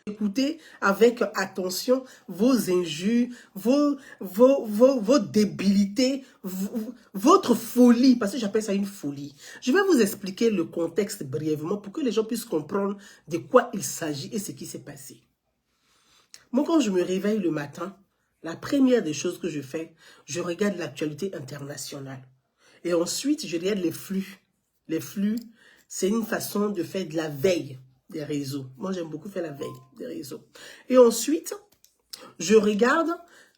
Écoutez avec attention vos injures, vos débilités, votre folie, parce que j'appelle ça une folie. Je vais vous expliquer le contexte brièvement pour que les gens puissent comprendre de quoi il s'agit et ce qui s'est passé. Moi, quand je me réveille le matin, la première des choses que je fais, je regarde l'actualité internationale. Et ensuite, je regarde les flux. Les flux, c'est une façon de faire de la veille des réseaux. Moi, j'aime beaucoup faire la veille des réseaux. Et ensuite, je regarde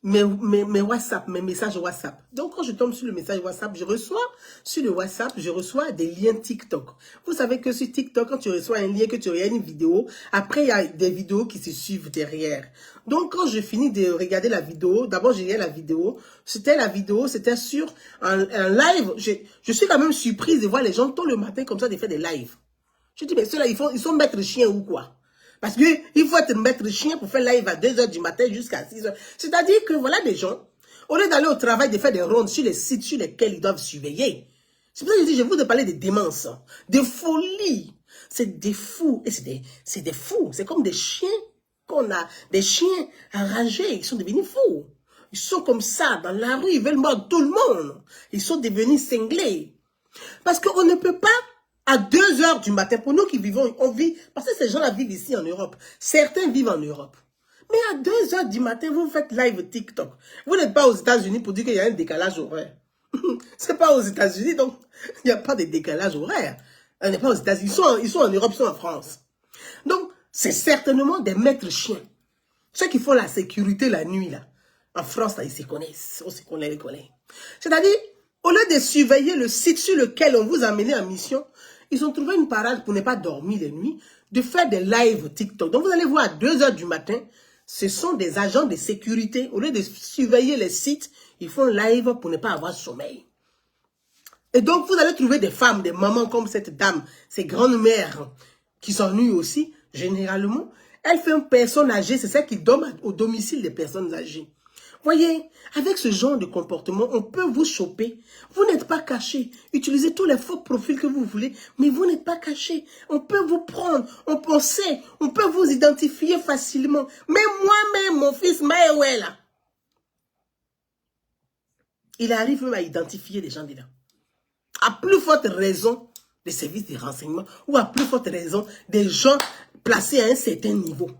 mes WhatsApp, mes messages WhatsApp. Donc, quand je tombe sur le message WhatsApp, sur le WhatsApp, je reçois des liens TikTok. Vous savez que sur TikTok, quand tu reçois un lien, que tu regardes une vidéo, après, il y a des vidéos qui se suivent derrière. Donc, quand je finis de regarder la vidéo, d'abord, j'ai regardé la vidéo. C'était sur un live. Je suis quand même surprise de voir les gens tôt le matin comme ça, de faire des lives. Je dis, mais ceux-là, ils sont maîtres chiens ou quoi? Parce qu'il faut être maître chien pour faire live à 2 h du matin jusqu'à 6 h. C'est-à-dire que voilà des gens, au lieu d'aller au travail, de faire des rondes sur les sites sur lesquels ils doivent surveiller. C'est pour ça que je dis, je vous ai parlé de démence, de folie. C'est des fous. Et c'est des fous. C'est comme des chiens qu'on a, des chiens enragés. Ils sont devenus fous. Ils sont comme ça, dans la rue, ils veulent mordre tout le monde. Ils sont devenus cinglés. Parce qu'on ne peut pas, à 2 h du matin, pour nous qui vivons, on vit, parce que ces gens-là vivent ici en Europe. Certains vivent en Europe. Mais à 2 h du matin, vous faites live TikTok. Vous n'êtes pas aux États-Unis pour dire qu'il y a un décalage horaire. C'est pas aux États-Unis, donc il n'y a pas de décalage horaire. On n'est pas aux États-Unis. Ils sont en Europe, ils sont en France. Donc, c'est certainement des maîtres chiens. Ceux qui font la sécurité la nuit, là. En France, là, ils se connaissent. On se connaît, les connaît. C'est-à-dire, au lieu de surveiller le site sur lequel on vous a amené en mission, ils ont trouvé une parade pour ne pas dormir les nuits, de faire des lives TikTok. Donc, vous allez voir à 2 h du matin, ce sont des agents de sécurité. Au lieu de surveiller les sites, ils font live pour ne pas avoir sommeil. Et donc, vous allez trouver des femmes, des mamans comme cette dame, ces grandes mères qui s'ennuient aussi, généralement. Elle fait une personne âgée, c'est celle qui dorme au domicile des personnes âgées. Voyez, avec ce genre de comportement, on peut vous choper. Vous n'êtes pas caché. Utilisez tous les faux profils que vous voulez, mais vous n'êtes pas caché. On peut vous prendre, on sait, on peut vous identifier facilement. Mais moi-même, mon fils Maëwé, là, il arrive même à identifier les gens dedans. À plus forte raison, des services de renseignement, ou à plus forte raison, des gens placés à un certain niveau.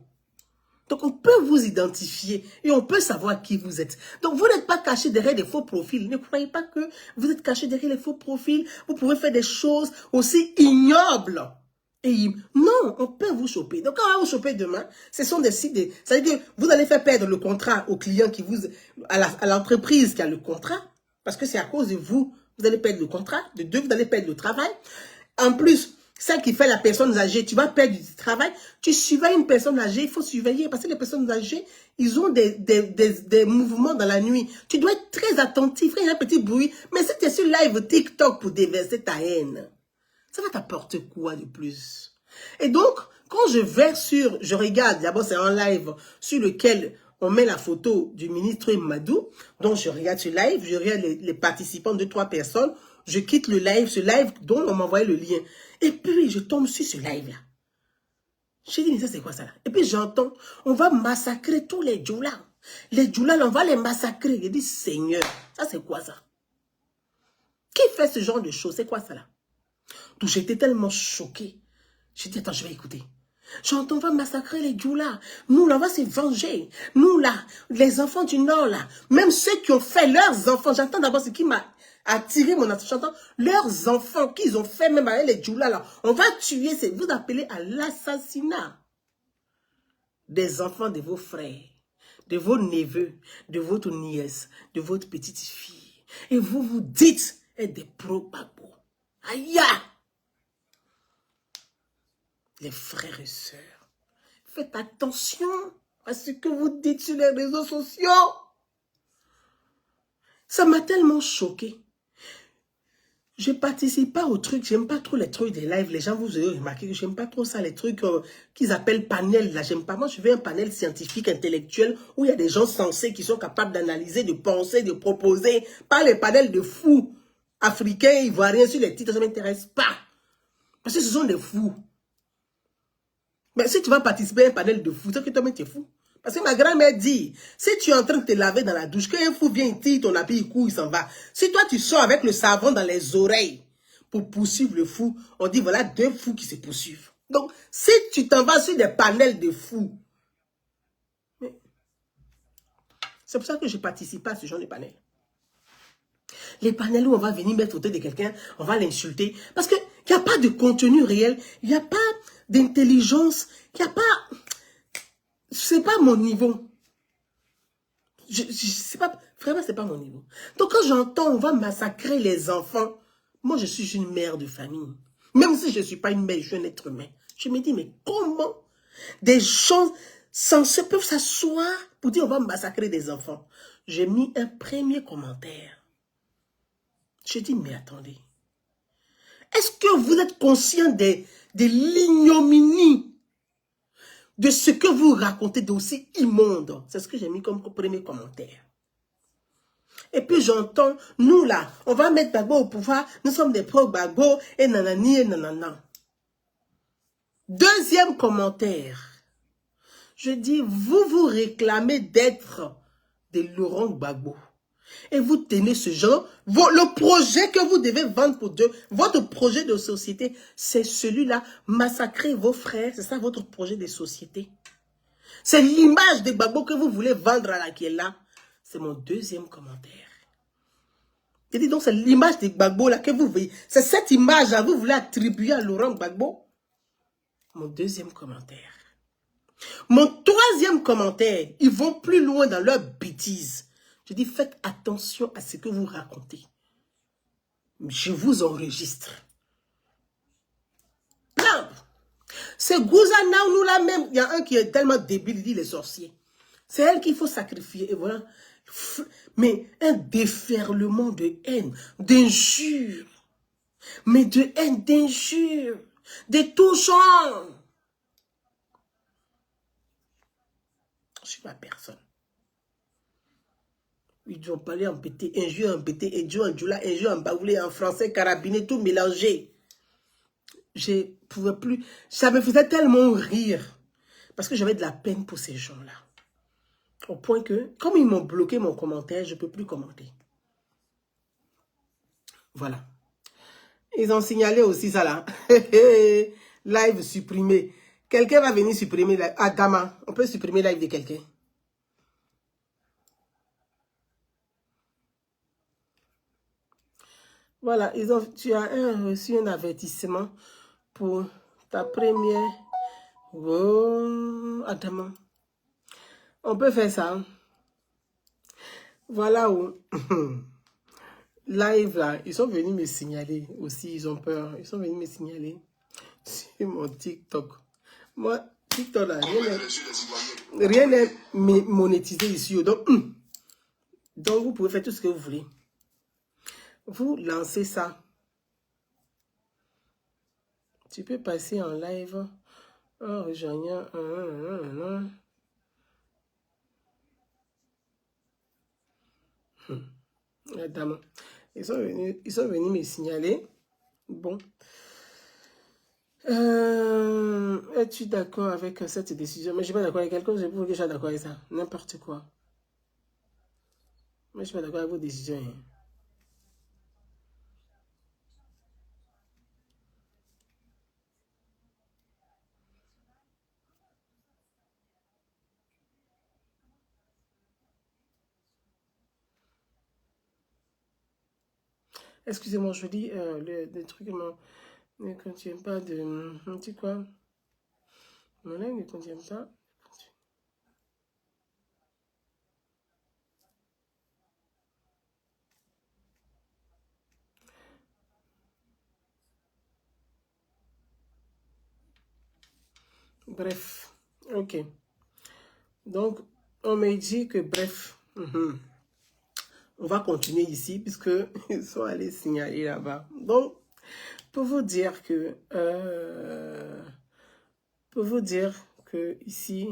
Donc, on peut vous identifier et on peut savoir qui vous êtes. Donc, vous n'êtes pas caché derrière des faux profils. Ne croyez pas que vous êtes caché derrière les faux profils. Vous pouvez faire des choses aussi ignobles. Non, on peut vous choper. Donc, quand on va vous choper demain, ce sont des sites. Ça veut dire que vous allez faire perdre le contrat au client à l'entreprise qui a le contrat. Parce que c'est à cause de vous, vous allez perdre le contrat. De deux, vous allez perdre le travail. En plus, celle qui fait la personne âgée, tu vas perdre du travail. Tu surveilles une personne âgée, il faut surveiller. Parce que les personnes âgées, ils ont des mouvements dans la nuit. Tu dois être très attentif. Il y a un petit bruit. Mais si tu es sur live TikTok pour déverser ta haine, ça va t'apporter quoi de plus? Et donc, quand je regarde, d'abord c'est un live sur lequel on met la photo du ministre Madou. Donc, je regarde ce live, je regarde les participants, 2-3 personnes. Je quitte le live, ce live dont on m'a envoyé le lien. Et puis, je tombe sur ce live-là. J'ai dit, mais ça, c'est quoi ça là? Et puis, j'entends, on va massacrer tous les djoulas. Les djoulas, on va les massacrer. J'ai dit, Seigneur, ça, c'est quoi ça? Qui fait ce genre de choses? C'est quoi ça là? Donc, j'étais tellement choquée. J'ai dit, attends, je vais écouter. J'entends, on va massacrer les djoulas. Nous, là, on va se venger. Nous, là, les enfants du Nord, là, même ceux qui ont fait leurs enfants, j'entends d'abord ce qui m'a attiré mon attention, j'entends leurs enfants qu'ils ont fait même avec les djoulas, là. On va tuer, vous appelez à l'assassinat des enfants de vos frères, de vos neveux, de votre nièce, de votre petite fille. Et vous vous dites être des pro-Gbagbo. Aïe! Les frères et sœurs, faites attention à ce que vous dites sur les réseaux sociaux. Ça m'a tellement choqué. Je ne participe pas aux trucs, j'aime pas trop les trucs des lives. Les gens, vous avez remarqué que j'aime pas trop ça, les trucs qu'ils appellent panel. Là, j'aime pas. Moi, je veux un panel scientifique, intellectuel, où il y a des gens sensés qui sont capables d'analyser, de penser, de proposer. Pas les panels de fous africains, ivoiriens sur les titres, ça ne m'intéresse pas. Parce que ce sont des fous. Mais si tu vas participer à un panel de fous, c'est que toi-même tu es fou. Parce que ma grand-mère dit, si tu es en train de te laver dans la douche, qu'un fou vient, il tire ton habit, il court, il s'en va. Si toi tu sors avec le savon dans les oreilles pour poursuivre le fou, on dit voilà deux fous qui se poursuivent. Donc, si tu t'en vas sur des panels de fous, c'est pour ça que je participe pas à ce genre de panel. Les panels où on va venir mettre photo de quelqu'un, on va l'insulter. Parce qu'il n'y a pas de contenu réel, il n'y a pas d'intelligence, il n'y a pas... C'est pas mon niveau. C'est pas... Vraiment, c'est pas mon niveau. Donc quand j'entends on va massacrer les enfants, moi je suis une mère de famille. Même si je ne suis pas une mère, je suis un être humain. Je me dis, mais comment des gens censés peuvent s'asseoir pour dire on va massacrer des enfants? J'ai mis un premier commentaire. Je dis, mais attendez. Est-ce que vous êtes conscient de l'ignominie de ce que vous racontez d'aussi immonde? C'est ce que j'ai mis comme premier commentaire. Et puis j'entends, nous là, on va mettre Gbagbo au pouvoir, nous sommes des pro-Gbagbo, et nanani, et nanana. Deuxième commentaire. Je dis, vous vous réclamez d'être des Laurent Gbagbo. Et vous tenez ce genre, le projet que vous devez vendre pour Dieu, votre projet de société, c'est celui-là, massacrer vos frères, c'est ça votre projet de société. C'est l'image de Gbagbo que vous voulez vendre à la qui est là. C'est mon deuxième commentaire. Je dis donc, c'est l'image de Gbagbo là que vous voyez. C'est cette image-là, vous voulez attribuer à Laurent Gbagbo. Mon deuxième commentaire. Mon troisième commentaire, ils vont plus loin dans leur bêtise. Je dis, faites attention à ce que vous racontez. Je vous enregistre. Plein. C'est Gouzana, nous là même, il y a un qui est tellement débile, il dit les sorciers. C'est elle qu'il faut sacrifier. Et voilà. Mais un déferlement de haine, d'injures. Mais de haine, d'injures. De tout genre. Je ne suis pas personne. Ils ont parlé en pété, injure en pété, injure en djoula, injure en baoulé, en français, carabiné, tout mélangé. Je ne pouvais plus. Ça me faisait tellement rire. Parce que j'avais de la peine pour ces gens-là. Au point que, comme ils m'ont bloqué mon commentaire, je ne peux plus commenter. Voilà. Ils ont signalé aussi ça là. Live supprimé. Quelqu'un va venir supprimer live. Adama, on peut supprimer live de quelqu'un. Voilà, tu as reçu un avertissement pour ta première... Oh, Adama. On peut faire ça. Voilà où... Live là, ils sont venus me signaler aussi, ils ont peur. Ils sont venus me signaler sur mon TikTok. Moi, TikTok là, rien n'est monétisé ici. Donc, vous pouvez faire tout ce que vous voulez. Vous lancez ça. Tu peux passer en live. Oh, rejoignant. Madame. Ils sont venus me signaler. Bon. Es-tu d'accord avec cette décision? Mais je ne suis pas d'accord avec quelqu'un, je peux que je sois d'accord avec ça. N'importe quoi. Mais je ne suis pas d'accord avec vos décisions. Hein. Excusez-moi, je dis, le truc ne contient pas de... Tu sais quoi? Mon live ne contient pas... Bref, ok. Donc, on m'a dit que bref, on va continuer ici puisque ils sont allés signaler là-bas. Donc, pour vous dire que ici,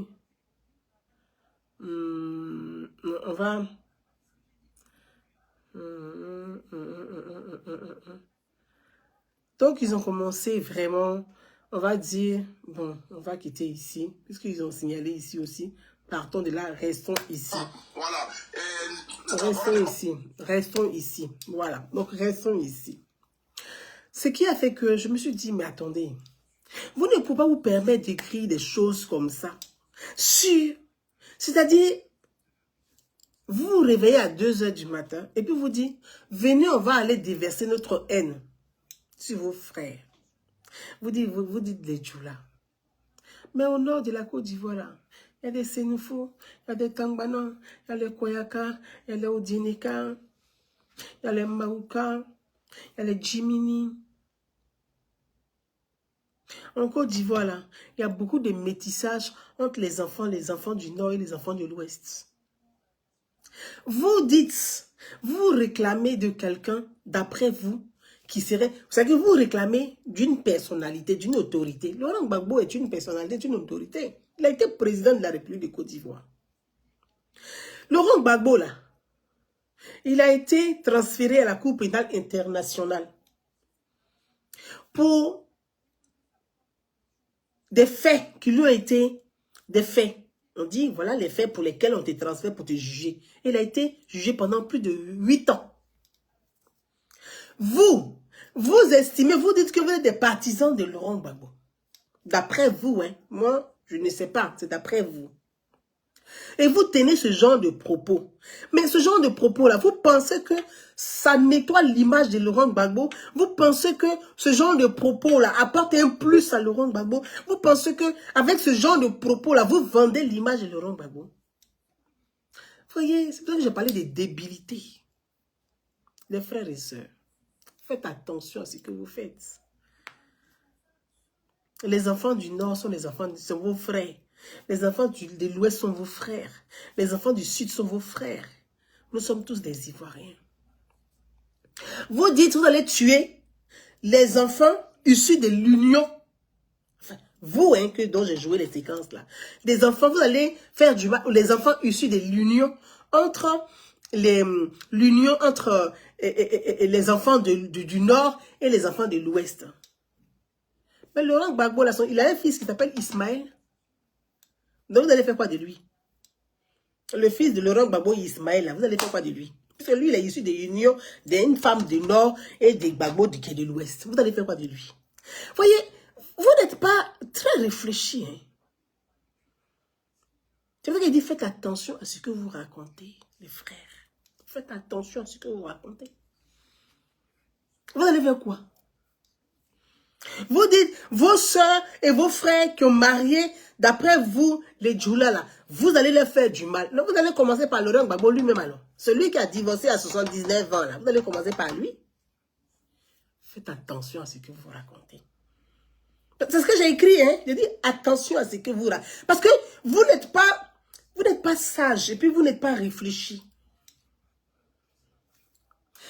on va... Donc, ils ont commencé vraiment on va dire, bon, on va quitter ici, puisqu'ils ont signalé ici aussi. Partons de là, restons ici. Voilà. Restons ici, restons ici. Voilà, donc restons ici. Ce qui a fait que je me suis dit, mais attendez, vous ne pouvez pas vous permettre d'écrire des choses comme ça. C'est-à-dire, vous vous réveillez à 2 h du matin et puis vous dites, venez, on va aller déverser notre haine sur vos frères. Vous dites les Djoula. Mais au nord de la Côte d'Ivoire, là, il y a des Sénoufos, il y a des Tangbanan, il y a les Koyaka, il y a les Odinika, il y a les Maouka, il y a les Jimini. En Côte d'Ivoire, là, il y a beaucoup de métissage entre les enfants du Nord et les enfants de l'Ouest. Vous dites, vous réclamez de quelqu'un, d'après vous, qui serait... Vous savez que vous réclamez d'une personnalité, d'une autorité. Laurent Gbagbo est une personnalité, une autorité. Il a été président de la République de Côte d'Ivoire. Laurent Gbagbo, là, il a été transféré à la Cour pénale internationale pour des faits qui lui ont été des faits. On dit, voilà les faits pour lesquels on te transfère pour te juger. Il a été jugé pendant plus de 8 ans. Vous estimez, vous dites que vous êtes des partisans de Laurent Gbagbo. D'après vous, hein, moi, je ne sais pas, c'est d'après vous. Et vous tenez ce genre de propos. Mais ce genre de propos-là, vous pensez que ça nettoie l'image de Laurent Gbagbo? Vous pensez que ce genre de propos-là apporte un plus à Laurent Gbagbo? Vous pensez que avec ce genre de propos-là, vous vendez l'image de Laurent Gbagbo? Vous voyez, c'est pour ça que j'ai parlé de débilité. Les frères et sœurs, faites attention à ce que vous faites. Les enfants du Nord sont vos frères. Les enfants de l'Ouest sont vos frères. Les enfants du Sud sont vos frères. Nous sommes tous des Ivoiriens. Vous dites, vous allez tuer les enfants issus de l'union. Enfin, vous, hein, dont j'ai joué les séquences là. Des enfants, vous allez faire du mal. Les enfants issus de l'union entre les enfants du Nord et les enfants de l'Ouest. Mais Laurent Gbagbo, là, il a un fils qui s'appelle Ismaël. Donc, vous allez faire quoi de lui? Le fils de Laurent Gbagbo, Ismaël, là, vous allez faire quoi de lui? Parce que lui, il est issu de l'union d'une femme du Nord et des Gbagbo qui est de l'Ouest. Vous allez faire quoi de lui? Vous voyez, vous n'êtes pas très réfléchi. Hein? C'est vrai qu'il dit, faites attention à ce que vous racontez, les frères. Faites attention à ce que vous racontez. Vous allez faire quoi? Vous dites, vos soeurs et vos frères qui ont marié, d'après vous, les Djoula là, vous allez leur faire du mal. Non, vous allez commencer par Laurent Gbagbo lui-même alors. Celui qui a divorcé à 79 ans là, vous allez commencer par lui. Faites attention à ce que vous racontez. C'est ce que j'ai écrit, hein. J'ai dit attention à ce que vous racontez. Parce que vous n'êtes pas sage et puis vous n'êtes pas réfléchi.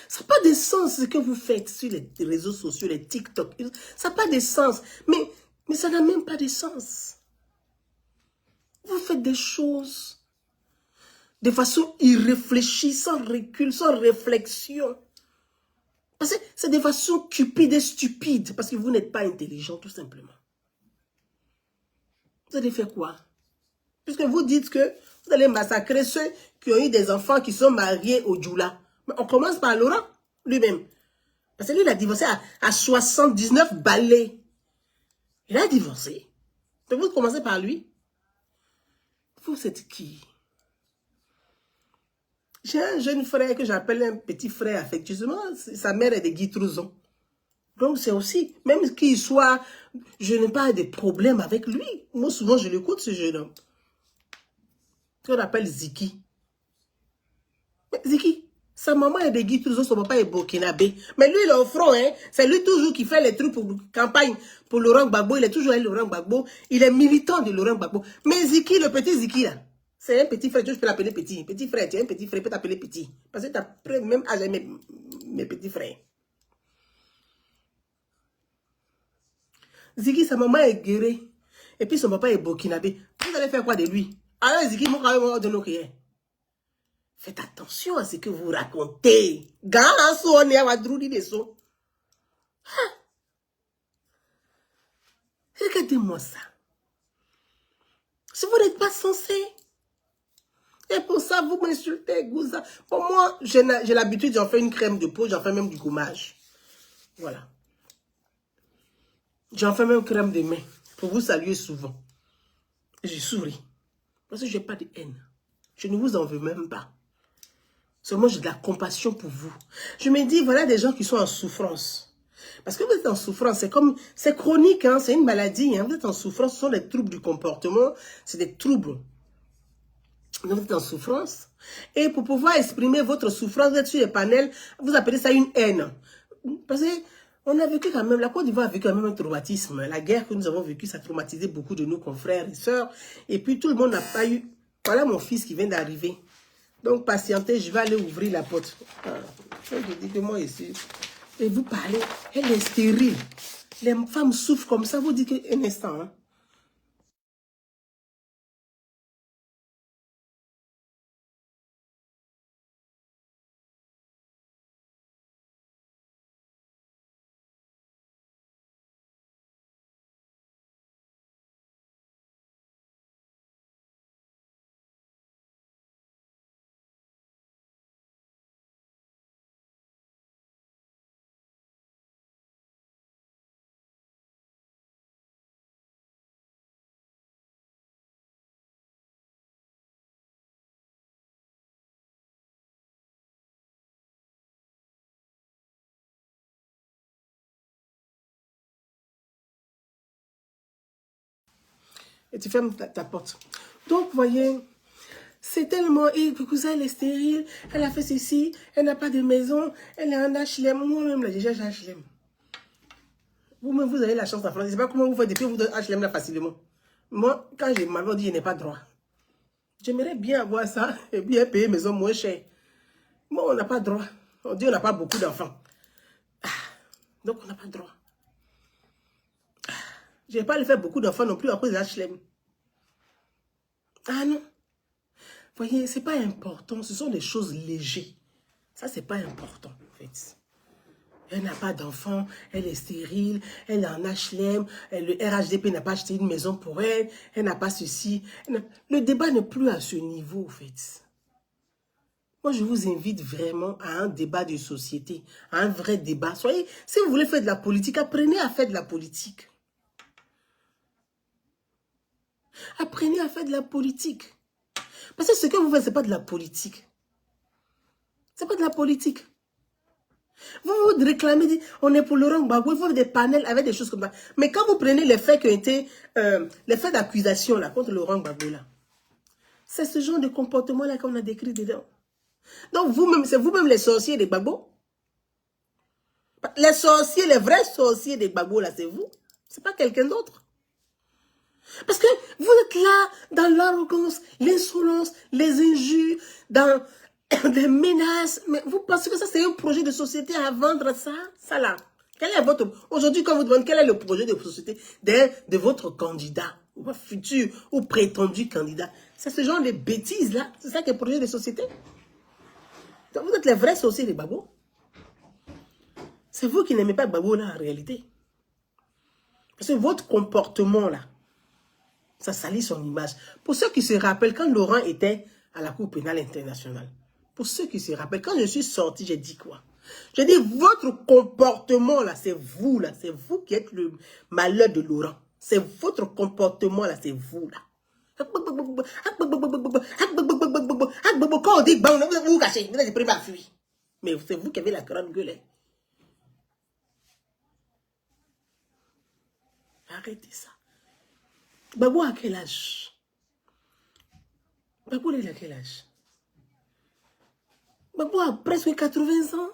Ça n'a pas de sens ce que vous faites sur les réseaux sociaux, les TikTok. Ça n'a pas de sens. Mais ça n'a même pas de sens. Vous faites des choses de façon irréfléchie, sans recul, sans réflexion. Parce que c'est de façon cupide et stupide. Parce que vous n'êtes pas intelligent, tout simplement. Vous allez faire quoi? Puisque vous dites que vous allez massacrer ceux qui ont eu des enfants qui sont mariés au Djoula. Mais on commence par Laurent lui-même. Parce que lui, il a divorcé à 79 balais. Il a divorcé. Donc vous commencez par lui. Vous êtes qui? J'ai un jeune frère que j'appelle un petit frère affectueusement. Sa mère est de Guy Trouzon. Donc c'est aussi, même qu'il soit, je n'ai pas de problème avec lui. Moi souvent je l'écoute ce jeune homme. Qu'on appelle Ziki. Mais Ziki, sa maman est de Guy Trouzon, son papa est burkinabé. Mais lui, il est au front, hein. C'est lui toujours qui fait les trucs pour campagne pour Laurent Gbagbo. Il est toujours avec Laurent Gbagbo. Il est militant de Laurent Gbagbo. Mais Ziki, le petit Ziki, là, c'est un petit frère. Je peux l'appeler petit. Petit frère, tu es un petit frère, je peux t'appeler petit. Parce que tu as même âge mes petits frères. Ziki, sa maman est guérée. Et puis son papa est burkinabé. Vous allez faire quoi de lui? Alors Ziki, mon frère, de nos crières. Faites attention à ce que vous racontez. Regardez-moi ça. Si vous n'êtes pas censé. Et pour ça, vous m'insultez, Gouza. Pour moi, j'ai l'habitude, j'en fais une crème de peau, j'en fais même du gommage. Voilà. J'en fais même crème de main. Pour vous saluer souvent. Je souris. Parce que je n'ai pas de haine. Je ne vous en veux même pas. Seulement, j'ai de la compassion pour vous. Je me dis, voilà des gens qui sont en souffrance. Parce que vous êtes en souffrance, c'est chronique, hein, c'est une maladie. Hein, vous êtes en souffrance, ce sont des troubles du comportement, c'est des troubles. Vous êtes en souffrance. Et pour pouvoir exprimer votre souffrance, vous êtes sur les panels, vous appelez ça une haine. Parce que on a vécu quand même, la Côte d'Ivoire a vécu quand même un traumatisme. La guerre que nous avons vécue, ça a traumatisé beaucoup de nos confrères et sœurs. Et puis tout le monde n'a pas eu... Voilà mon fils qui vient d'arriver. Donc patientez, je vais aller ouvrir la porte. Ah, je dis que moi ici. Et vous parlez, elle est stérile. Les femmes souffrent comme ça, vous dites qu'un instant. Hein. Et tu fermes ta porte. Donc, vous voyez, c'est tellement... Et cousin, elle est stérile, elle a fait ceci, elle n'a pas de maison, elle est en HLM. Moi-même, là, déjà, j'ai HLM. Vous-même, vous avez la chance en France. Je ne sais pas comment vous faites depuis vous donnez HLM là facilement. Moi, quand je m'avais dit, je n'ai pas droit. J'aimerais bien avoir ça et bien payer maison moins chère. Moi, on n'a pas droit. On dit on n'a pas beaucoup d'enfants. Ah, donc, on n'a pas droit. Je n'ai pas le faire beaucoup d'enfants non plus à cause de HLM. Ah non. Vous voyez, ce n'est pas important. Ce sont des choses légères. Ça, ce n'est pas important, en fait. Elle n'a pas d'enfant, elle est stérile, elle est en HLM, le RHDP n'a pas acheté une maison pour elle, elle n'a pas ceci. Le débat n'est plus à ce niveau, en fait. Moi, je vous invite vraiment à un débat de société, à un vrai débat. Soyez, si vous voulez faire de la politique, apprenez à faire de la politique. Apprenez à faire de la politique. Parce que ce que vous faites, ce n'est pas de la politique. Ce n'est pas de la politique. Vous vous réclamez, on est pour Laurent Gbagbo, vous faites des panels avec des choses comme ça. Mais quand vous prenez les faits qui ont été, les faits d'accusation là contre Laurent Gbagbo là, c'est ce genre de comportement là qu'on a décrit dedans. Donc vous-même, c'est vous-même les sorciers des Gbagbo. Les sorciers, les vrais sorciers des Gbagbo là, c'est vous. C'est pas quelqu'un d'autre. Parce que vous êtes là dans l'arrogance, l'insolence, les injures, dans des menaces. Mais vous pensez que ça, c'est un projet de société à vendre ça? Ça là. Quel est votre... Aujourd'hui, quand vous demandez quel est le projet de société de votre candidat, ou votre futur ou prétendu candidat, c'est ce genre de bêtises là. C'est ça qui est le projet de société. Donc, vous êtes les vrais sorciers des Gbagbo. C'est vous qui n'aimez pas Gbagbo là en réalité. Parce que votre comportement là, ça salit son image. Pour ceux qui se rappellent, quand Laurent était à la Cour pénale internationale, pour ceux qui se rappellent, quand je suis sorti, j'ai dit quoi? J'ai dit, votre comportement là, c'est vous là. C'est vous qui êtes le malheur de Laurent. C'est votre comportement là, c'est vous là. Quand on dit, vous vous cachez, vous êtes prêts à fuir. Mais c'est vous qui avez la grande gueule. Arrêtez ça. Gbagbo à quel âge? Gbagbo il a quel âge? Gbagbo a presque 80 ans.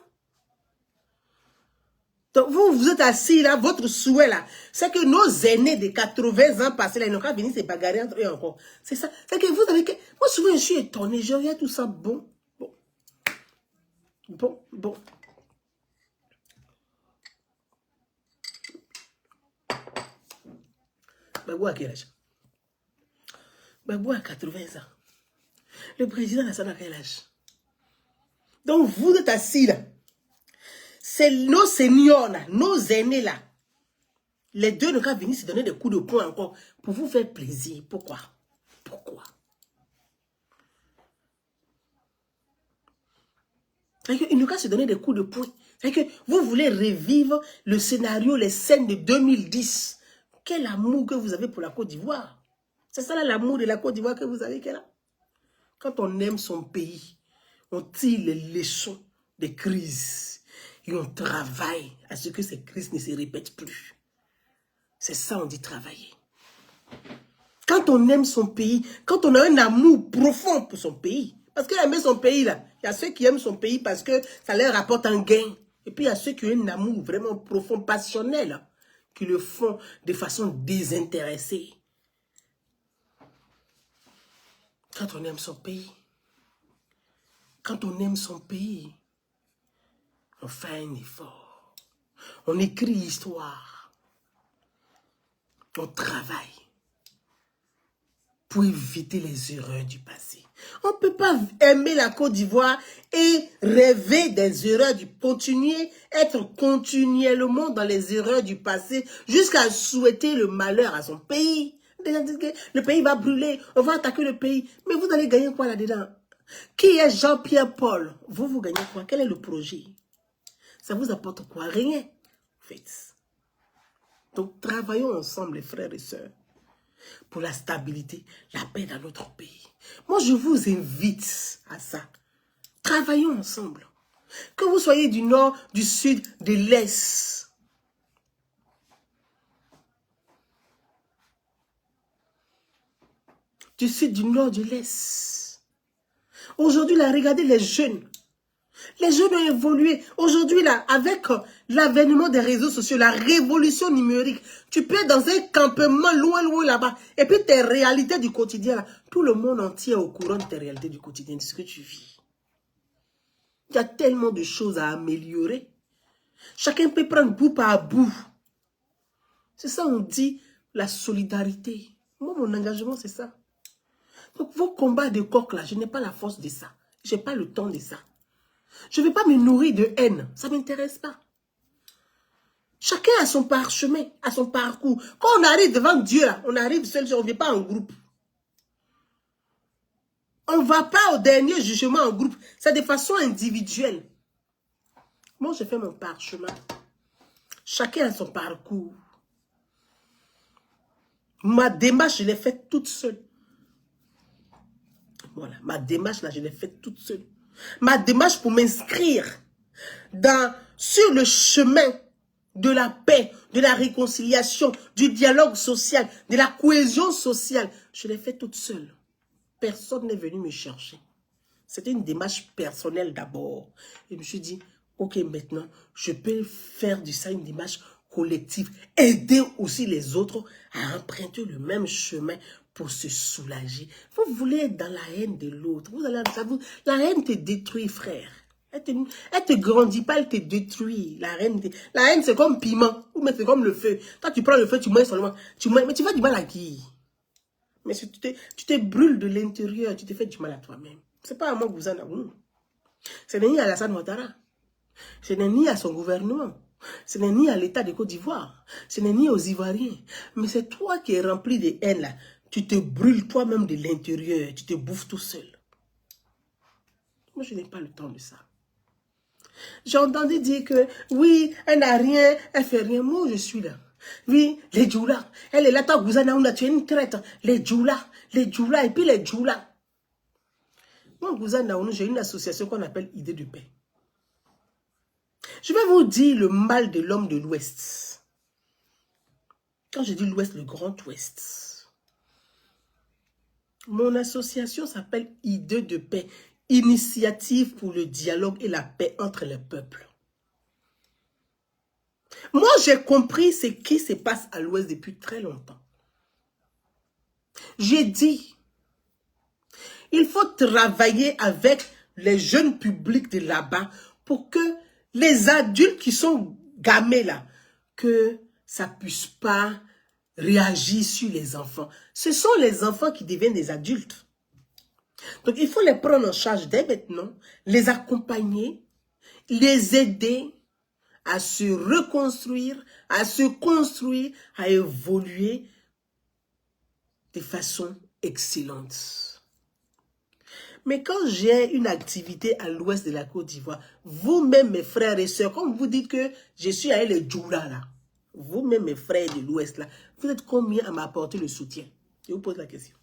Donc vous êtes assis là, votre souhait là, c'est que nos aînés de 80 ans passés là, ils n'ont qu'à venir se bagarrer entre eux encore. C'est ça. C'est que vous avez que... Moi souvent je suis étonné, je regarde tout ça, bon. Gbagbo à quel âge? Gbagbo a 80 ans. Le président Alassane a quel âge? Donc vous êtes assis là. C'est nos seniors là, nos aînés là. Les deux ne peuvent venir se donner des coups de poing encore pour vous faire plaisir. Pourquoi? Pourquoi? Ils ne peuvent se donner des coups de poing. Que vous voulez revivre le scénario, les scènes de 2010. Quel amour que vous avez pour la Côte d'Ivoire. C'est ça l'amour de la Côte d'Ivoire que vous avez, là. Quand on aime son pays, on tire les leçons des crises et on travaille à ce que ces crises ne se répètent plus. C'est ça on dit travailler. Quand on aime son pays, quand on a un amour profond pour son pays, parce qu'aimer son pays, là, il y a ceux qui aiment son pays parce que ça leur rapporte un gain. Et puis il y a ceux qui ont un amour vraiment profond, passionnel, là, qui le font de façon désintéressée. Quand on aime son pays, on fait un effort. On écrit l'histoire. On travaille pour éviter les erreurs du passé. On ne peut pas aimer la Côte d'Ivoire et rêver des erreurs continuer, être continuellement dans les erreurs du passé jusqu'à souhaiter le malheur à son pays. Le pays va brûler, on va attaquer le pays. Mais vous allez gagner quoi là-dedans? Qui est Jean-Pierre Paul? Vous gagnez quoi? Quel est le projet? Ça vous apporte quoi? Rien. En fait. Donc, travaillons ensemble, les frères et sœurs, pour la stabilité, la paix dans notre pays. Moi, je vous invite à ça. Travaillons ensemble. Que vous soyez du nord, du sud, de l'est. Du sud, du nord, de l'est. Aujourd'hui, là, regardez les jeunes. Les jeunes ont évolué. Aujourd'hui, là, avec l'avènement des réseaux sociaux, la révolution numérique, tu peux être dans un campement loin, loin là-bas. Et puis tes réalités du quotidien, là, tout le monde entier est au courant de tes réalités du quotidien, de ce que tu vis. Il y a tellement de choses à améliorer. Chacun peut prendre bout par bout. C'est ça, on dit la solidarité. Moi, mon engagement, c'est ça. Donc, vos combats de coq, là, je n'ai pas la force de ça. Je n'ai pas le temps de ça. Je ne vais pas me nourrir de haine. Ça ne m'intéresse pas. Chacun a son parchemin, a son parcours. Quand on arrive devant Dieu, là, on arrive seul, on ne vient pas en groupe. On ne va pas au dernier jugement en groupe. C'est de façon individuelle. Moi, je fais mon parchemin. Chacun a son parcours. Ma démarche, je l'ai faite toute seule. Voilà, ma démarche, là, je l'ai faite toute seule. Ma démarche pour m'inscrire sur le chemin de la paix, de la réconciliation, du dialogue social, de la cohésion sociale, je l'ai faite toute seule. Personne n'est venu me chercher. C'était une démarche personnelle d'abord. Et je me suis dit, ok, maintenant, je peux faire de ça une démarche collective, aider aussi les autres à emprunter le même chemin pour se soulager. Vous voulez être dans la haine de l'autre. La haine te détruit, frère. Elle te grandit pas, elle te détruit. La haine, c'est comme piment. Ou c'est comme le feu. Quand tu prends le feu, tu mets seulement. Mais tu fais du mal à qui? Mais si tu te brûles de l'intérieur, tu te fais du mal à toi-même. C'est pas à moi, Gouzana. Ce n'est ni à Alassane Ouattara. Ce n'est ni à son gouvernement. Ce n'est ni à l'État de Côte d'Ivoire. Ce n'est ni aux Ivoiriens. Mais c'est toi qui es rempli de haine là. Tu te brûles toi-même de l'intérieur. Tu te bouffes tout seul. Moi, je n'ai pas le temps de ça. J'ai entendu dire que, oui, elle n'a rien, elle fait rien. Moi, je suis là. Oui, les djoula. Elle est là, ta Gouzana, tu es une traite. Les djoula, et puis les djoula. Moi, Gouzana, j'ai une association qu'on appelle Idée de paix. Je vais vous dire le mal de l'homme de l'Ouest. Quand je dis l'Ouest, le Grand Ouest. Mon association s'appelle Idée de paix. Initiative pour le dialogue et la paix entre les peuples. Moi, j'ai compris ce qui se passe à l'Ouest depuis très longtemps. J'ai dit, il faut travailler avec les jeunes publics de là-bas pour que les adultes qui sont gamés là, que ça ne puisse pas réagir sur les enfants. Ce sont les enfants qui deviennent des adultes. Donc, il faut les prendre en charge dès maintenant, les accompagner, les aider à se reconstruire, à se construire, à évoluer de façon excellente. Mais quand j'ai une activité à l'ouest de la Côte d'Ivoire, vous-même, mes frères et sœurs, comme vous dites que je suis allé les Djoula là, vous-même, mes frères de l'ouest là, vous êtes combien à m'apporter le soutien? Je vous pose la question.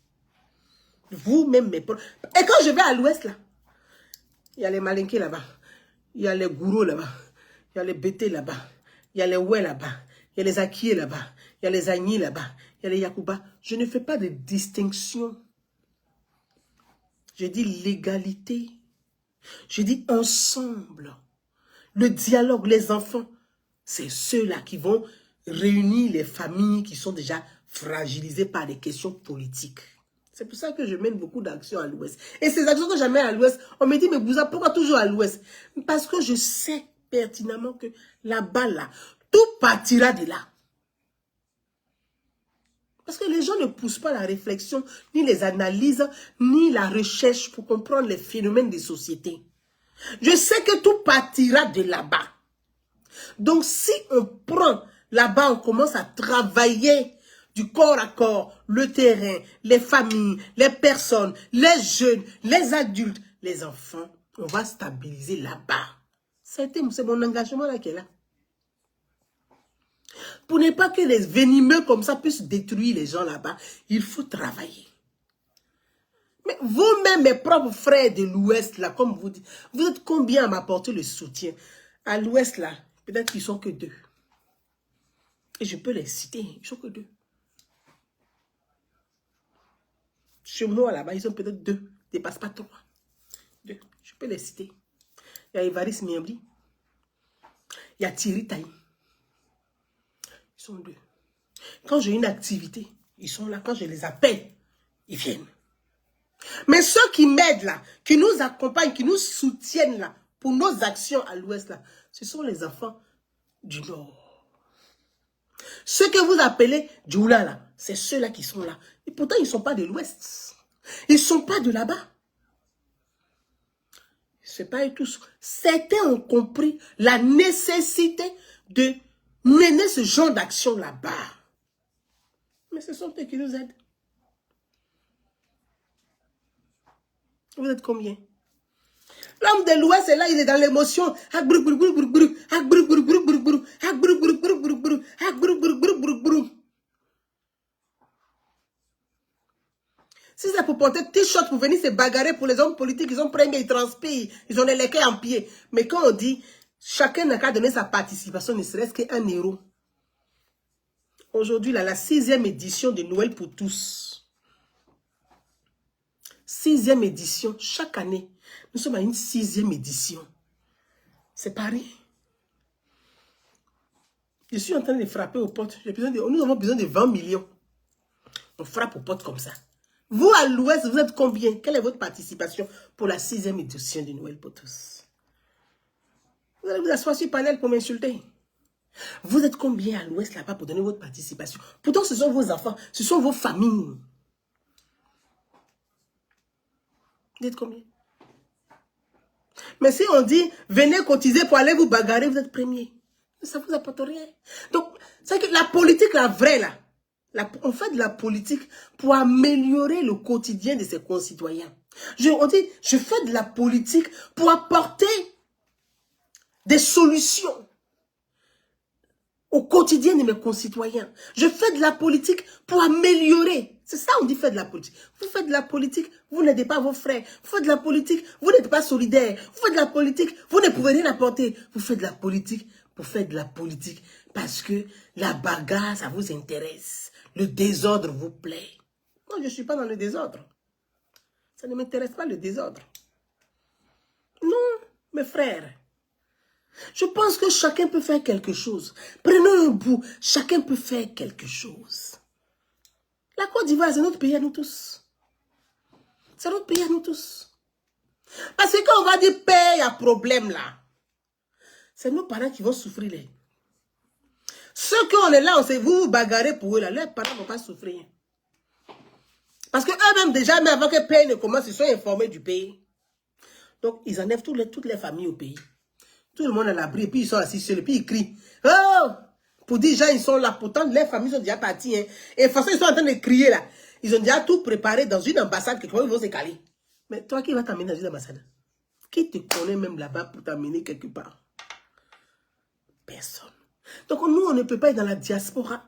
Vous-même, mes proches. Et quand je vais à l'ouest là, il y a les Malinké là-bas, il y a les Gourou là-bas, il y a les Bété là-bas, il y a les Oué là-bas, il y a les Akié là-bas, il y a les Agni là-bas, il y a les Yakouba. Je ne fais pas de distinction. Je dis l'égalité. Je dis ensemble. Le dialogue, les enfants, c'est ceux-là qui vont réunir les familles qui sont déjà fragilisées par des questions politiques. C'est pour ça que je mène beaucoup d'actions à l'ouest. Et ces actions que je mets à l'ouest, on me dit, mais Bouza, pourquoi toujours à l'ouest? Parce que je sais pertinemment que là-bas, là, tout partira de là. Parce que les gens ne poussent pas la réflexion, ni les analyses, ni la recherche pour comprendre les phénomènes des sociétés. Je sais que tout partira de là-bas. Donc, si on prend là-bas, on commence à travailler du corps à corps, le terrain, les familles, les personnes, les jeunes, les adultes, les enfants, on va stabiliser là-bas. C'est mon engagement là qui est là. Pour ne pas que les venimeux comme ça puissent détruire les gens là-bas, il faut travailler. Mais vous-même, mes propres frères de l'Ouest, là, comme vous dites, vous êtes combien à m'apporter le soutien? À l'Ouest, là, peut-être qu'ils sont que 2. Et je peux les citer, ils sont que 2. Chez moi, là-bas, ils sont peut-être 2, ils ne dépassent pas 3. 2, je peux les citer. Il y a Evaris Miambli, il y a Thierry Taï. Ils sont 2. Quand j'ai une activité, ils sont là. Quand je les appelle, ils viennent. Mais ceux qui m'aident là, qui nous accompagnent, qui nous soutiennent là, pour nos actions à l'ouest là, ce sont les enfants du nord. Ceux que vous appelez Djoula là, c'est ceux-là qui sont là. Et pourtant, ils ne sont pas de l'ouest. Ils ne sont pas de là-bas. Ce n'est pas eux tous. Certains ont compris la nécessité de mener ce genre d'action là-bas. Mais ce sont eux qui nous aident. Vous êtes combien? L'homme de l'Ouest est là, il est dans l'émotion. Si c'est pour porter t-shirt pour venir se bagarrer pour les hommes politiques, ils ont pris, ils transpirent, ils ont les lequets en pied. Mais quand on dit, chacun n'a qu'à donner sa participation, ne serait-ce qu'un euro. Aujourd'hui, la 6e édition de Noël pour tous. 6e édition, chaque année. Nous sommes à une 6e édition. C'est Paris. Je suis en train de frapper aux portes. Nous avons besoin de 20 millions. On frappe aux portes comme ça. Vous, à l'Ouest, vous êtes combien? Quelle est votre participation pour la 6e édition de Noël pour tous? Vous allez vous asseoir sur le panel pour m'insulter. Vous êtes combien à l'Ouest là-bas pour donner votre participation? Pourtant, ce sont vos enfants, ce sont vos familles. Vous êtes combien? Mais si on dit, venez cotiser pour aller vous bagarrer, vous êtes premier. Ça ne vous apporte rien. Donc, c'est que la politique, la vraie, là, on fait de la politique pour améliorer le quotidien de ses concitoyens. On dit, je fais de la politique pour apporter des solutions au quotidien de mes concitoyens. Je fais de la politique pour améliorer. C'est ça on dit faire de la politique. Vous faites de la politique, vous n'aidez pas vos frères. Vous faites de la politique, vous n'êtes pas solidaire. Vous faites de la politique, vous ne pouvez rien apporter. Vous faites de la politique pour faire de la politique parce que la bagarre, ça vous intéresse. Le désordre vous plaît. Moi, je ne suis pas dans le désordre. Ça ne m'intéresse pas le désordre. Non, mes frères. Je pense que chacun peut faire quelque chose. Prenons un bout. Chacun peut faire quelque chose. La Côte d'Ivoire, c'est notre pays à nous tous. C'est notre pays à nous tous. Parce que quand on va dire paix, il y a problème là. C'est nos parents qui vont souffrir. Là. Ceux qu'on est là, on sait vous bagarrer pour eux là. Leurs parents ne vont pas souffrir. Parce qu'eux-mêmes déjà, mais avant que paix ne commence, ils sont informés du pays. Donc, ils enlèvent toutes les familles au pays. Tout le monde est à l'abri, et puis ils sont assis sur le, puis ils crient. Oh! Pour dire, gens, ils sont là, pourtant, les familles sont déjà parties. Hein. Et de toute façon, ils sont en train de crier là. Ils ont déjà tout préparé dans une ambassade, quelque part, ils vont se caler. Mais toi, qui va t'amener dans une ambassade? Qui te connaît même là-bas pour t'amener quelque part? Personne. Donc, nous, on ne peut pas être dans la diaspora.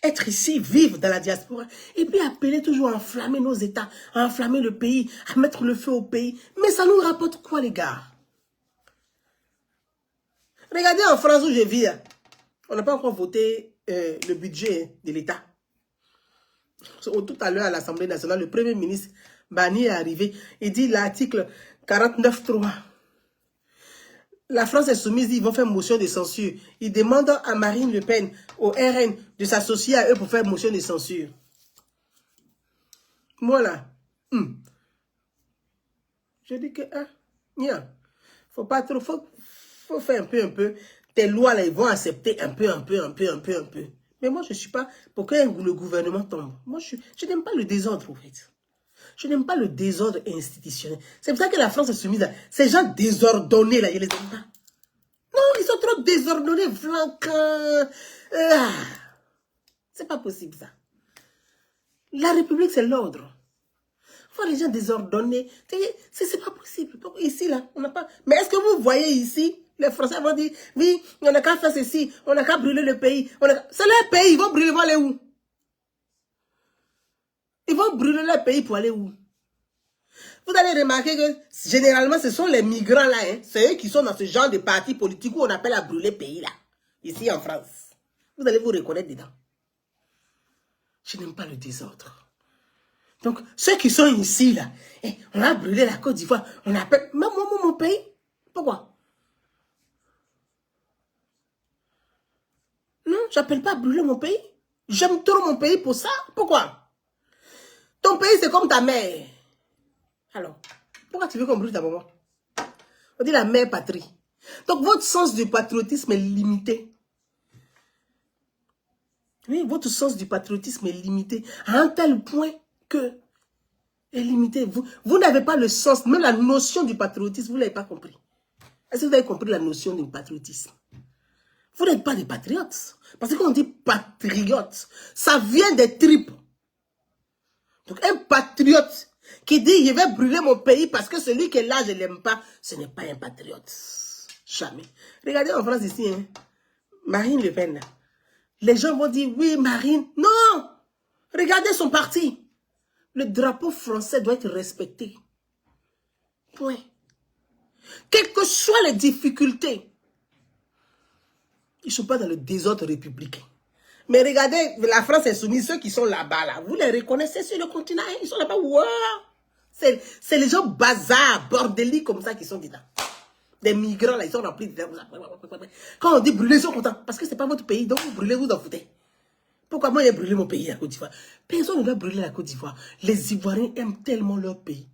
Être ici, vivre dans la diaspora, et puis appeler toujours à enflammer nos États, à enflammer le pays, à mettre le feu au pays. Mais ça nous rapporte quoi, les gars? Regardez en France où je vis, on n'a pas encore voté le budget de l'État. Tout à l'heure à l'Assemblée nationale, le Premier ministre Bani est arrivé. Il dit l'article 49.3. La France Insoumise, ils vont faire motion de censure. Ils demandent à Marine Le Pen, au RN, de s'associer à eux pour faire motion de censure. Voilà. Je dis que, faut pas trop, faut faire un peu. Tes lois là, ils vont accepter un peu. Mais moi, je ne suis pas pour que le gouvernement tombe. Moi, je n'aime pas le désordre, en fait. Je n'aime pas le désordre institutionnel. C'est pour ça que la France Insoumise, ces gens désordonnés, là, je les aime pas. Non, ils sont trop désordonnés, flanquants. C'est pas possible, ça. La République, c'est l'ordre. Faut les gens désordonnés. C'est pas possible. Donc, ici, là, on n'a pas... Mais est-ce que vous voyez ici, les Français vont dire, oui, on n'a qu'à faire ceci, on n'a qu'à brûler le pays. C'est leur pays, ils vont brûler, ils vont aller où? Ils vont brûler leur pays pour aller où? Vous allez remarquer que, généralement, ce sont les migrants, là, hein. C'est eux qui sont dans ce genre de parti politique où on appelle à brûler le pays, là. Ici, en France. Vous allez vous reconnaître dedans. Je n'aime pas le désordre. Donc, ceux qui sont ici, là, on a brûlé la Côte d'Ivoire, on appelle, même mon pays. Pourquoi? Non, j'appelle pas à brûler mon pays. J'aime trop mon pays pour ça. Pourquoi? Ton pays, c'est comme ta mère. Alors, pourquoi tu veux qu'on brûle ta maman? On dit la mère patrie. Donc, votre sens du patriotisme est limité. Oui, votre sens du patriotisme est limité à un tel point que est limité. Vous n'avez pas le sens, même la notion du patriotisme, vous ne l'avez pas compris. Est-ce que vous avez compris la notion du patriotisme? Vous n'êtes pas des patriotes. Parce que quand on dit patriote, ça vient des tripes. Donc un patriote qui dit je vais brûler mon pays parce que celui qui est là, je ne l'aime pas, ce n'est pas un patriote. Jamais. Regardez en France ici, hein, Marine Le Pen. Les gens vont dire oui, Marine. Non! Regardez son parti. Le drapeau français doit être respecté. Point. Quelles que soient les difficultés, ils ne sont pas dans le désordre républicain. Mais regardez, la France Insoumise, ceux qui sont là-bas, là, vous les reconnaissez sur le continent, hein, ils sont là-bas. Wow. C'est les gens bazar, bordéliques comme ça qui sont dedans. Des migrants, là, ils sont remplis de... Quand on dit brûler, ils sont contents. Parce que ce n'est pas votre pays, donc vous brûlez, vous en foutez. Pourquoi moi j'ai brûlé mon pays, la Côte d'Ivoire? Personne ne doit brûler la Côte d'Ivoire. Les Ivoiriens aiment tellement leur pays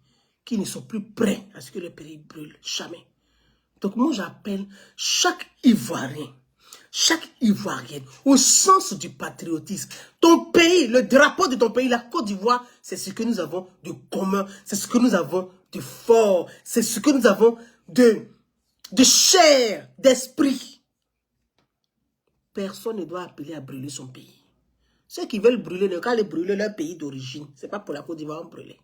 qu'ils ne sont plus prêts à ce que le pays brûle. Jamais. Donc moi j'appelle chaque Ivoirien, chaque Ivoirienne au sens du patriotisme. Ton pays, le drapeau de ton pays, la Côte d'Ivoire, c'est ce que nous avons de commun, c'est ce que nous avons de fort, c'est ce que nous avons de chair, d'esprit. Personne ne doit appeler à brûler son pays. Ceux qui veulent brûler, ne qu'à aller brûler leur pays d'origine. Ce n'est pas pour la Côte d'Ivoire brûler.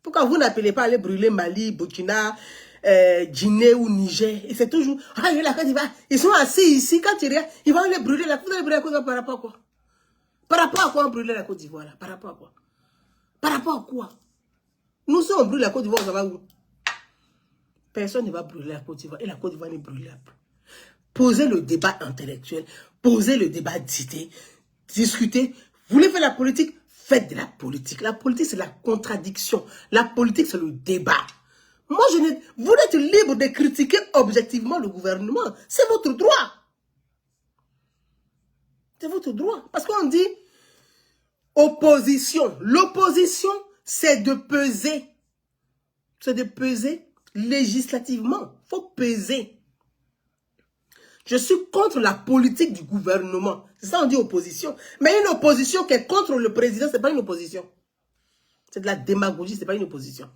Pourquoi vous n'appelez pas à aller brûler Mali, Burkina, Guinée ou Niger? Et c'est toujours, la Côte d'Ivoire, ils sont assis ici, quand ils regardent, ils vont aller brûler la Côte d'Ivoire par rapport à quoi? Par rapport à quoi on brûle la Côte d'Ivoire là? Par rapport à quoi? Par rapport à quoi? Nous, si on brûle la Côte d'Ivoire, ça va où? Personne ne va brûler la Côte d'Ivoire et la Côte d'Ivoire ne brûlera plus. Posez le débat intellectuel, posez le débat d'idées, discutez. Vous voulez faire la politique? Faites de la politique. La politique, c'est la contradiction. La politique, c'est le débat. Moi, vous êtes libre de critiquer objectivement le gouvernement. C'est votre droit. C'est votre droit. Parce qu'on dit opposition. L'opposition, c'est de peser. C'est de peser législativement. Il faut peser. Je suis contre la politique du gouvernement. C'est ça on dit opposition. Mais une opposition qui est contre le président, ce n'est pas une opposition. C'est de la démagogie, ce n'est pas une opposition.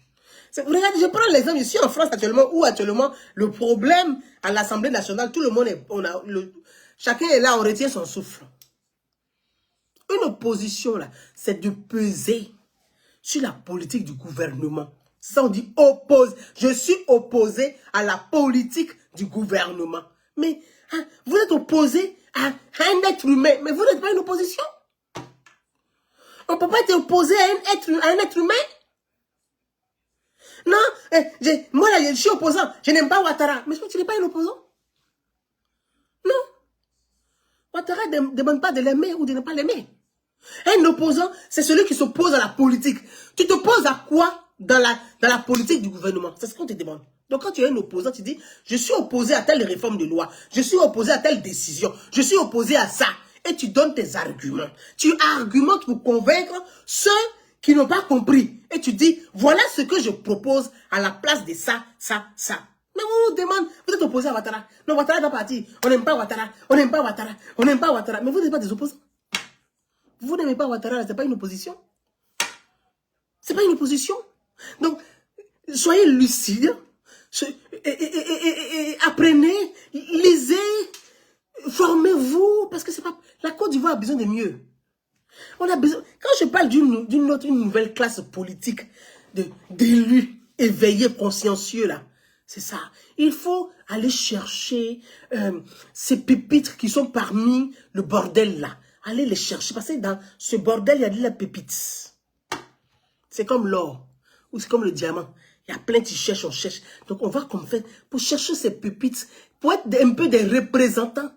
Regardez, je prends l'exemple, je suis en France actuellement, où actuellement, le problème à l'Assemblée nationale, tout le monde est, chacun est là, on retient son souffle. Une opposition, là, c'est de peser sur la politique du gouvernement. Ça, on dit oppose. Je suis opposé à la politique du gouvernement. Mais hein, vous êtes opposé à un être humain, mais vous n'êtes pas une opposition. On ne peut pas être opposé à un être humain. Non, moi là, je suis opposant. Je n'aime pas Ouattara. Mais tu n'es pas un opposant. Non. Ouattara ne demande pas de l'aimer ou de ne pas l'aimer. Un opposant, c'est celui qui s'oppose à la politique. Tu t'opposes à quoi dans la politique du gouvernement? C'est ce qu'on te demande. Donc quand tu es un opposant, tu dis, je suis opposé à telle réforme de loi. Je suis opposé à telle décision. Je suis opposé à ça. Et tu donnes tes arguments. Tu argumentes pour convaincre ceux qui n'ont pas compris. Et tu dis, voilà ce que je propose à la place de ça, ça, ça. Mais on vous demande, vous êtes opposé à Ouattara. Non, Ouattara va partir. On n'aime pas Ouattara. On n'aime pas Ouattara. On n'aime pas Ouattara. Mais vous n'êtes pas des opposants. Vous n'aimez pas Ouattara, ce n'est pas une opposition. Ce n'est pas une opposition. Donc, soyez lucides. Apprenez, lisez, formez-vous. Parce que c'est pas... La Côte d'Ivoire a besoin de mieux. On a besoin... Quand je parle d'une nouvelle classe politique, d'élus éveillés, consciencieux, là, c'est ça. Il faut aller chercher ces pépites qui sont parmi le bordel, là. Allez les chercher, parce que dans ce bordel, il y a de la pépite. C'est comme l'or, ou c'est comme le diamant. Il y a plein qui cherchent, on cherche. Donc on va comme faire pour chercher ces pépites, pour être un peu des représentants,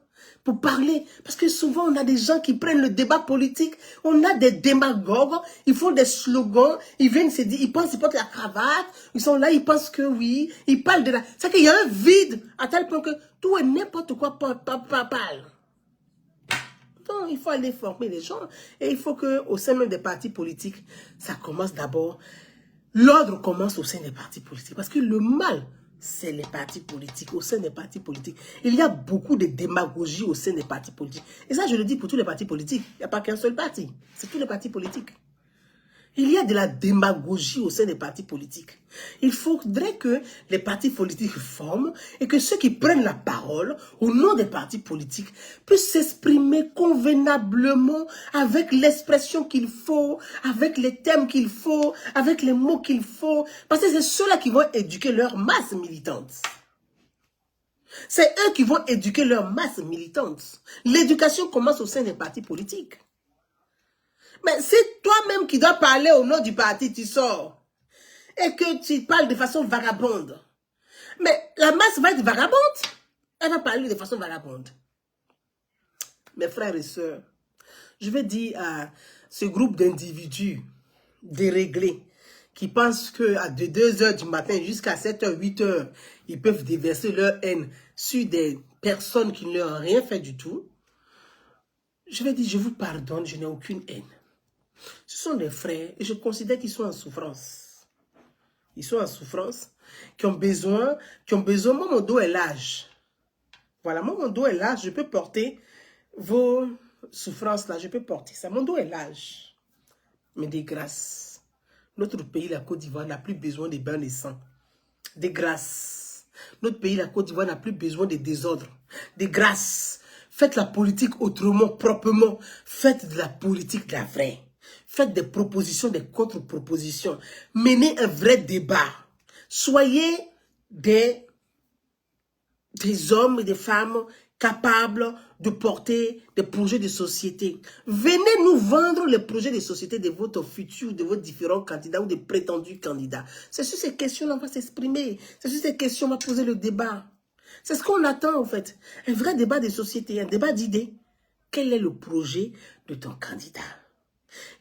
pour parler. Parce que souvent, on a des gens qui prennent le débat politique, on a des démagogues, ils font des slogans, ils viennent se dire, ils pensent qu'ils portent la cravate, ils sont là, ils pensent que oui, ils parlent de la... C'est qu'il y a un vide, à tel point que tout et n'importe quoi parle. Donc, il faut aller former les gens. Et il faut qu'au sein même des partis politiques, ça commence d'abord. L'ordre commence au sein des partis politiques. Parce que le mal, c'est les partis politiques. Au sein des partis politiques, il y a beaucoup de démagogie au sein des partis politiques. Et ça, je le dis pour tous les partis politiques. Il n'y a pas qu'un seul parti. C'est tous les partis politiques. Il y a de la démagogie au sein des partis politiques. Il faudrait que les partis politiques forment et que ceux qui prennent la parole au nom des partis politiques puissent s'exprimer convenablement avec l'expression qu'il faut, avec les thèmes qu'il faut, avec les mots qu'il faut. Parce que c'est ceux-là qui vont éduquer leur masse militante. C'est eux qui vont éduquer leur masse militante. L'éducation commence au sein des partis politiques. Mais c'est toi-même qui dois parler au nom du parti, tu sors. Et que tu parles de façon vagabonde. Mais la masse va être vagabonde. Elle va parler de façon vagabonde. Mes frères et sœurs, je vais dire à ce groupe d'individus déréglés qui pensent qu'à 2 h du matin jusqu'à 7 h, 8 h, ils peuvent déverser leur haine sur des personnes qui ne leur ont rien fait du tout. Je vais dire, je vous pardonne, je n'ai aucune haine. Ce sont des frères et je considère qu'ils sont en souffrance. Ils sont en souffrance, qui ont besoin, moi mon dos est large. Voilà, moi mon dos est large, je peux porter vos souffrances là, je peux porter ça. Mon dos est large. Mais des grâces, notre pays, la Côte d'Ivoire, n'a plus besoin des bains de sang. Des grâces. Notre pays, la Côte d'Ivoire, n'a plus besoin des désordres. Des grâces. Faites la politique autrement, proprement. Faites de la politique de la vraie. Faites des propositions, des contre-propositions. Menez un vrai débat. Soyez des hommes et des femmes capables de porter des projets de société. Venez nous vendre les projets de société de votre futur, de vos différents candidats ou de prétendus candidats. C'est sur ces questions-là qu'on va s'exprimer. C'est sur ces questions qu'on va poser le débat. C'est ce qu'on attend en fait. Un vrai débat de société, un débat d'idées. Quel est le projet de ton candidat?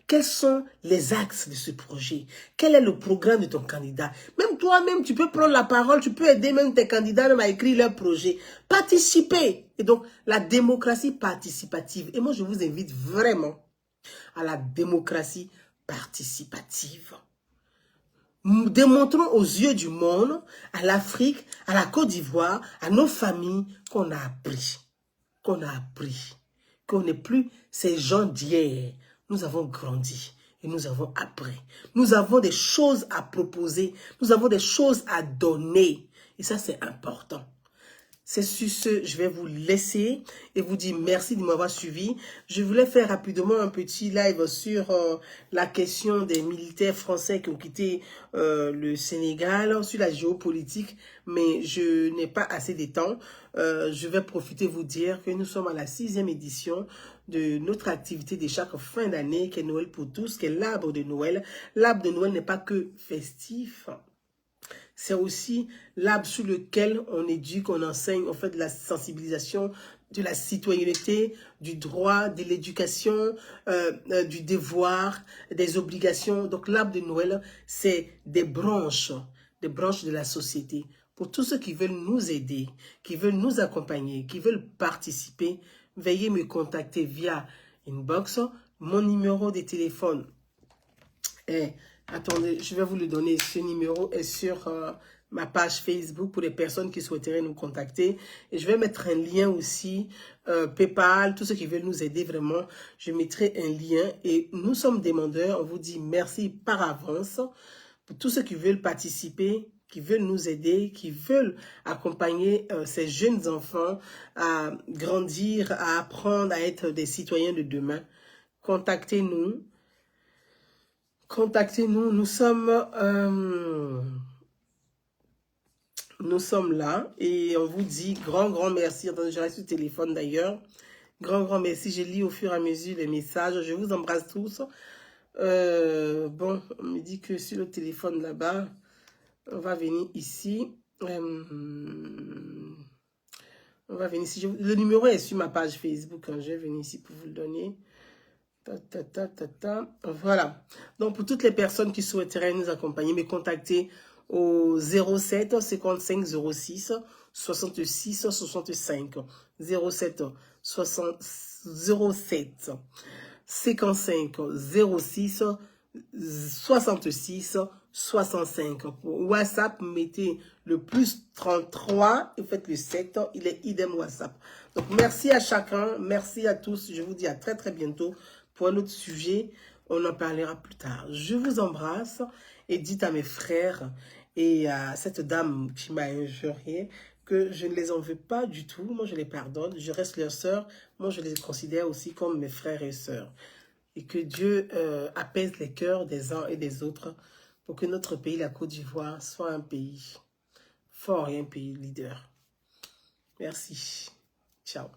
Quels sont les axes de ce projet? Quel est le programme de ton candidat? Même toi-même, tu peux prendre la parole, tu peux aider même tes candidats même à écrire leur projet. Participer. Et donc, la démocratie participative. Et moi, je vous invite vraiment à la démocratie participative. Nous démontrons aux yeux du monde, à l'Afrique, à la Côte d'Ivoire, à nos familles, qu'on a appris. Qu'on n'est plus ces gens d'hier. Nous avons grandi et nous avons appris. Nous avons des choses à proposer. Nous avons des choses à donner. Et ça, c'est important. C'est sur ce, je vais vous laisser et vous dire merci de m'avoir suivi. Je voulais faire rapidement un petit live sur la question des militaires français qui ont quitté le Sénégal, sur la géopolitique, mais je n'ai pas assez de temps. Je vais profiter de vous dire que nous sommes à la 6e édition de notre activité de chaque fin d'année, qui est Noël pour tous, qui est l'arbre de Noël. L'arbre de Noël n'est pas que festif. C'est aussi l'arbre sur lequel on éduque, on enseigne, on fait de la sensibilisation, de la citoyenneté, du droit, de l'éducation, du devoir, des obligations. Donc l'arbre de Noël, c'est des branches de la société. Pour tous ceux qui veulent nous aider, qui veulent nous accompagner, qui veulent participer, veuillez me contacter via inbox. Mon numéro de téléphone est... Attendez, je vais vous le donner. Ce numéro est sur ma page Facebook pour les personnes qui souhaiteraient nous contacter. Et je vais mettre un lien aussi, PayPal, tous ceux qui veulent nous aider vraiment. Je mettrai un lien et nous sommes demandeurs. On vous dit merci par avance pour tous ceux qui veulent participer, qui veulent nous aider, qui veulent accompagner ces jeunes enfants à grandir, à apprendre à être des citoyens de demain. Contactez-nous. Contactez-nous, nous sommes là et on vous dit grand merci. Attendez, je reste au téléphone d'ailleurs. Grand merci. Je lis au fur et à mesure les messages. Je vous embrasse tous. Bon, on me dit que sur le téléphone là-bas, on va venir ici. On va venir ici. Le numéro est sur ma page Facebook. Hein. Je vais venir ici pour vous le donner. Voilà. Donc, pour toutes les personnes qui souhaiteraient nous accompagner, me contacter au 07 55 06 66 65. 07 55 06 66 65. Pour WhatsApp, mettez le plus 33 et faites le 7. Il est idem WhatsApp. Donc, merci à chacun. Merci à tous. Je vous dis à très bientôt pour un autre sujet. On en parlera plus tard. Je vous embrasse et dites à mes frères et à cette dame qui m'a injurié que je ne les en veux pas du tout. Moi, je les pardonne. Je reste leur sœur. Moi, je les considère aussi comme mes frères et sœurs. Et que Dieu apaise les cœurs des uns et des autres pour que notre pays, la Côte d'Ivoire, soit un pays fort et un pays leader. Merci. Ciao.